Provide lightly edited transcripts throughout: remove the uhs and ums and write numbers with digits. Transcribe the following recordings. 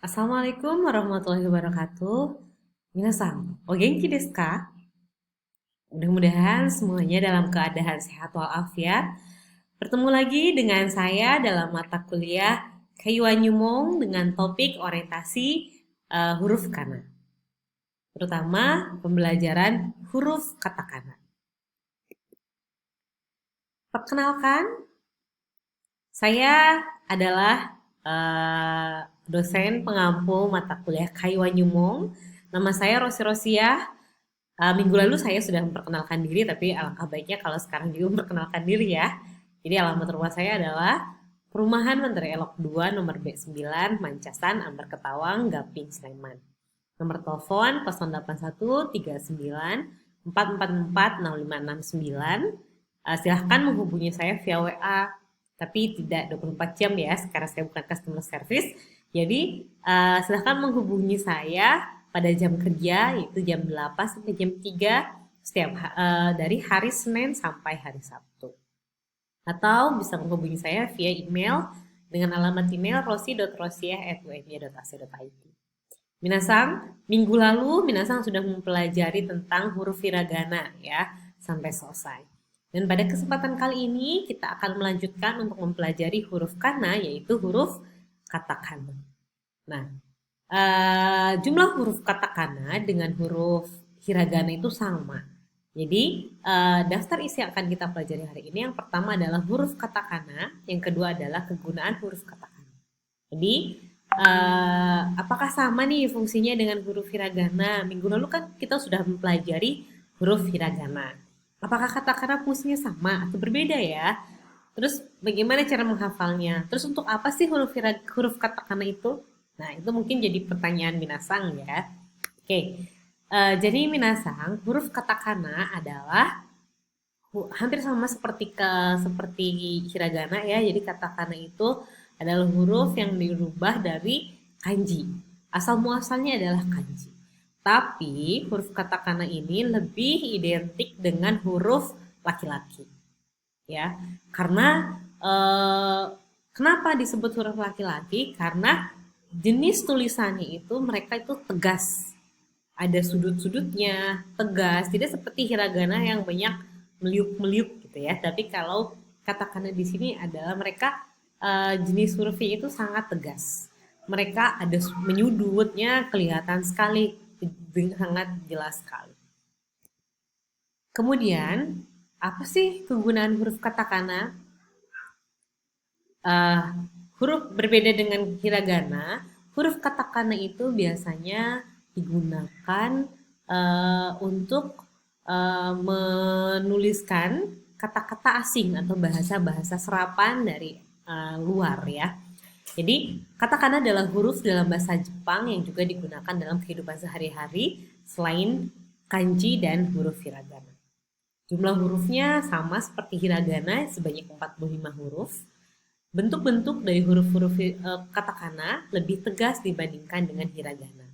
Assalamualaikum warahmatullahi wabarakatuh. Minasan, o genki desu ka? Mudah-mudahan semuanya dalam keadaan sehat walafiat. Bertemu lagi dengan saya dalam mata kuliah Keiwa Nyumong dengan topik orientasi huruf kana, terutama pembelajaran huruf katakana. Perkenalkan, saya adalah dosen pengampu mata kuliah Keiwa Nyumong. Nama saya Rosi Rosiah. Minggu lalu saya sudah memperkenalkan diri, tapi alangkah baiknya kalau sekarang juga memperkenalkan diri ya. Jadi alamat rumah saya adalah Perumahan Menteri Elok 2 nomor B9 Mancasan, Ambar Ketawang, Gaping, Sleman. Nomor telepon 081 39 444 6569. Silahkan menghubungi saya via WA, tapi tidak 24 jam ya, karena saya bukan customer service. Jadi silahkan menghubungi saya pada jam kerja, yaitu jam 8 sampai jam 3 setiap dari hari Senin sampai hari Sabtu. Atau bisa menghubungi saya via email dengan alamat email rosi.rosiah@umj.ac.id. Minasang, minggu lalu Minasang sudah mempelajari tentang huruf hiragana ya, sampai selesai. Dan pada kesempatan kali ini kita akan melanjutkan untuk mempelajari huruf kana, yaitu huruf katakana. Nah, jumlah huruf katakana dengan huruf hiragana itu sama. Jadi daftar isi yang akan kita pelajari hari ini, yang pertama adalah huruf katakana, yang kedua adalah kegunaan huruf katakana. Jadi apakah sama nih fungsinya dengan huruf hiragana? Minggu lalu kan kita sudah mempelajari huruf hiragana. Apakah katakana fungsinya sama atau berbeda ya? Terus bagaimana cara menghafalnya? Terus untuk apa sih huruf katakana itu? Nah, itu mungkin jadi pertanyaan Minasang ya. Oke, jadi Minasang, huruf katakana adalah hampir sama seperti hiragana ya. Jadi katakana itu adalah huruf yang dirubah dari kanji. Asal muasalnya adalah kanji. Tapi huruf katakana ini lebih identik dengan huruf laki-laki. Ya, karena kenapa disebut huruf laki-laki? Karena jenis tulisannya itu mereka itu tegas. Ada sudut-sudutnya, tegas, tidak seperti hiragana yang banyak meliuk-meliuk gitu ya. Tapi kalau katakana di sini adalah mereka jenis hurufnya itu sangat tegas. Mereka ada menyudutnya kelihatan sekali, sangat jelas sekali. Kemudian, apa sih kegunaan huruf katakana? Huruf berbeda dengan hiragana, huruf katakana itu biasanya digunakan untuk menuliskan kata-kata asing atau bahasa-bahasa serapan dari luar ya. Jadi katakana adalah huruf dalam bahasa Jepang yang juga digunakan dalam kehidupan sehari-hari selain kanji dan huruf hiragana. Jumlah hurufnya sama seperti hiragana, sebanyak 45 huruf. Bentuk-bentuk dari huruf-huruf katakana lebih tegas dibandingkan dengan hiragana.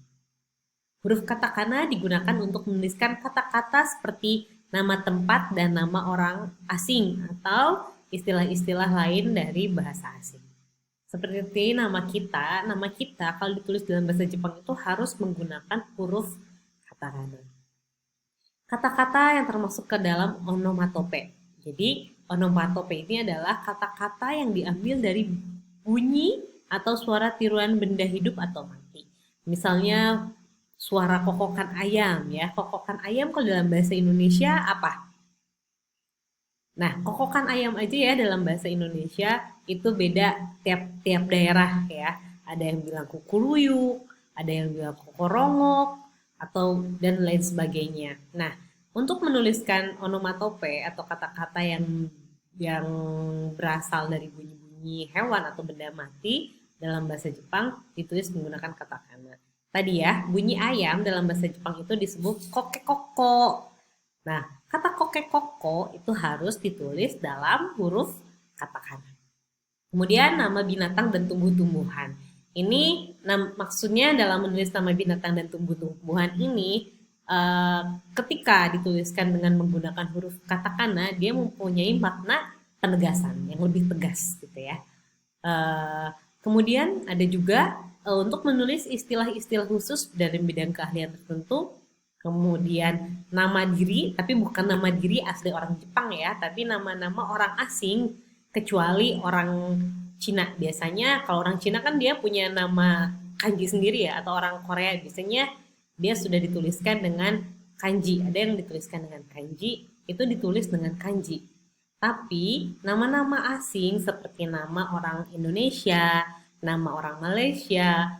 Huruf katakana digunakan untuk menuliskan kata-kata seperti nama tempat dan nama orang asing atau istilah-istilah lain dari bahasa asing. Seperti nama kita kalau ditulis dalam bahasa Jepang itu harus menggunakan huruf katakana. Kata-kata yang termasuk ke dalam onomatope. Jadi onomatope ini adalah kata-kata yang diambil dari bunyi atau suara tiruan benda hidup atau mati. Misalnya suara kokokan ayam ya. Kokokan ayam kalau dalam bahasa Indonesia apa? Nah, kokokan ayam aja ya dalam bahasa Indonesia itu beda tiap daerah ya. Ada yang bilang kukuruyuk, ada yang bilang kokorongok, atau dan lain sebagainya. Nah, untuk menuliskan onomatope atau kata-kata yang berasal dari bunyi-bunyi hewan atau benda mati dalam bahasa Jepang ditulis menggunakan katakana. Tadi ya, bunyi ayam dalam bahasa Jepang itu disebut kokekoko. Nah, kata kokekoko itu harus ditulis dalam huruf katakana. Kemudian nama binatang dan tumbuh-tumbuhan. Ini maksudnya dalam menulis nama binatang dan tumbuh-tumbuhan ini ketika dituliskan dengan menggunakan huruf katakana, dia mempunyai makna penegasan yang lebih tegas gitu ya. Kemudian ada juga untuk menulis istilah-istilah khusus dari bidang keahlian tertentu, kemudian nama diri, tapi bukan nama diri asli orang Jepang ya, tapi nama-nama orang asing, kecuali orang Cina. Biasanya kalau orang Cina kan dia punya nama kanji sendiri ya, atau orang Korea biasanya dia sudah dituliskan dengan kanji. Ada yang dituliskan dengan kanji, itu ditulis dengan kanji. Tapi nama-nama asing seperti nama orang Indonesia, nama orang Malaysia,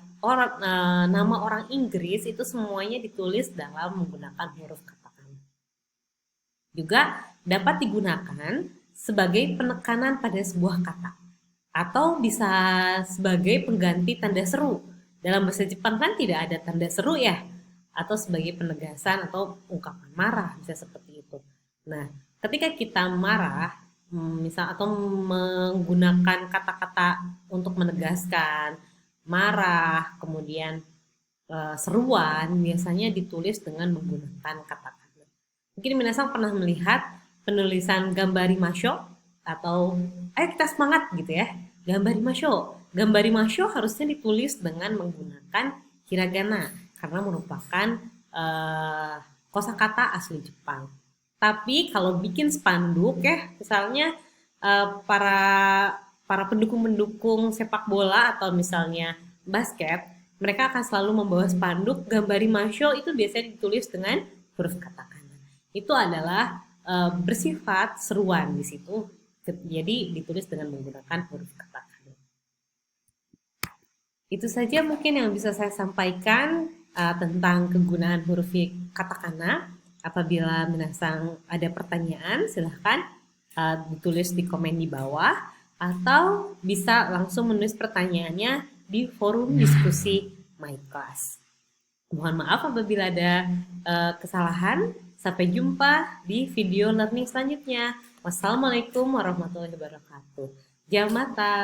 nama orang Inggris itu semuanya ditulis dalam menggunakan huruf katakana. Juga dapat digunakan sebagai penekanan pada sebuah kata atau bisa sebagai pengganti tanda seru. Dalam bahasa Jepang kan tidak ada tanda seru ya, atau sebagai penegasan atau ungkapan marah bisa seperti itu. Nah, ketika kita marah, misal atau menggunakan kata-kata untuk menegaskan marah, kemudian seruan, biasanya ditulis dengan menggunakan kata-kata. Mungkin minasan pernah melihat penulisan gambari masho atau ayo kita semangat gitu ya. Gambari masho. Gambari masho harusnya ditulis dengan menggunakan hiragana karena merupakan kosakata asli Jepang. Tapi kalau bikin spanduk ya, misalnya para pendukung-pendukung sepak bola atau misalnya basket, mereka akan selalu membawa spanduk gambari masho itu biasanya ditulis dengan huruf katakana. Itu adalah bersifat seruan di situ, jadi ditulis dengan menggunakan huruf katakana. Itu saja mungkin yang bisa saya sampaikan tentang kegunaan huruf katakana. Apabila minasang ada pertanyaan, silahkan ditulis di komen di bawah atau bisa langsung menulis pertanyaannya di forum diskusi My Class. Mohon maaf apabila ada kesalahan. Sampai jumpa di video learning selanjutnya. Wassalamualaikum warahmatullahi wabarakatuh. Jamata.